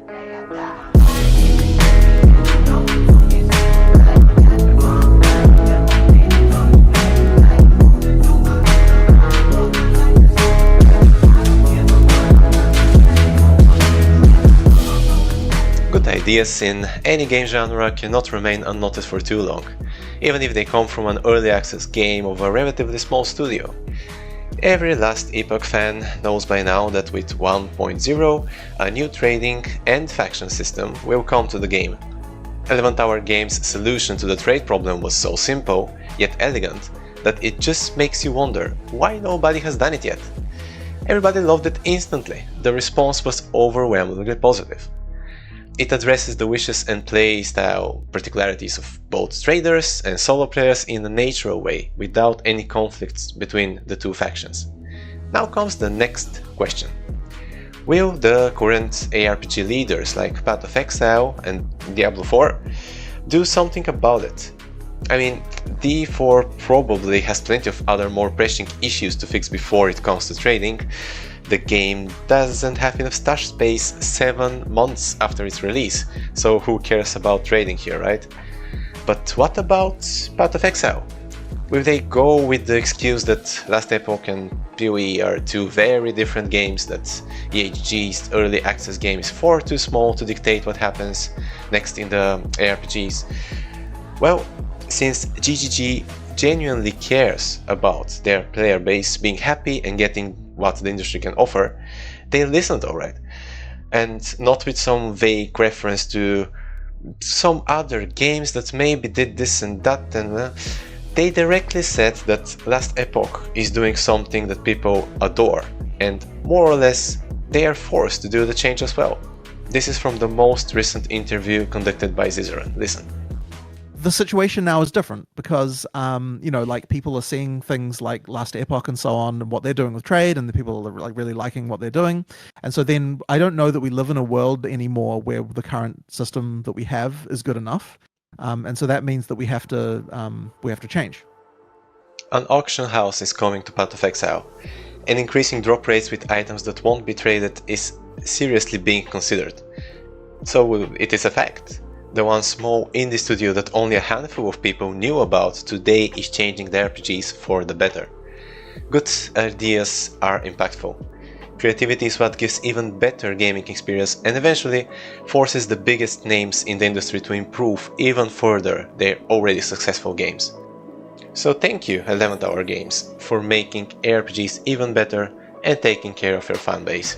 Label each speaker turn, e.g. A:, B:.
A: Good ideas in any game genre cannot remain unnoticed for too long, even if they come from an early access game of a relatively small studio. Every Last Epoch fan knows by now that with 1.0, a new trading and faction system will come to the game. 11th Hour Games' solution to the trade problem was so simple, yet elegant, that it just makes you wonder why nobody has done it yet. Everybody loved it instantly. The response was overwhelmingly positive. It addresses the wishes and play style particularities of both traders and solo players in a natural way, without any conflicts between the two factions. Now comes the next question. Will the current ARPG leaders like Path of Exile and Diablo 4 do something about it? I mean, D4 probably has plenty of other more pressing issues to fix before it comes to trading. The game doesn't have enough stash space 7 months after its release, so who cares about trading here, right? But what about Path of Exile? Will they go with the excuse that Last Epoch and PoE are two very different games, that EHG's early access game is far too small to dictate what happens next in the ARPGs? Well, since GGG genuinely cares about their player base being happy and getting what the industry can offer, they listened alright. And not with some vague reference to some other games that maybe did this and that, and they directly said that Last Epoch is doing something that people adore, and more or less they are forced to do the change as well. This is from the most recent interview conducted by Zizeran. Listen.
B: The situation now is different because, like people are seeing things like Last Epoch and so on, and what they're doing with trade, and the people are like really liking what they're doing. And so then I don't know that we live in a world anymore where the current system that we have is good enough. And so that means that we have to change.
A: An auction house is coming to Path of Exile, and increasing drop rates with items that won't be traded is seriously being considered. So it is a fact. The one small indie studio that only a handful of people knew about today is changing their RPGs for the better. Good ideas are impactful. Creativity is what gives even better gaming experience and eventually forces the biggest names in the industry to improve even further their already successful games. So thank you 11th Hour Games for making RPGs even better and taking care of your fanbase.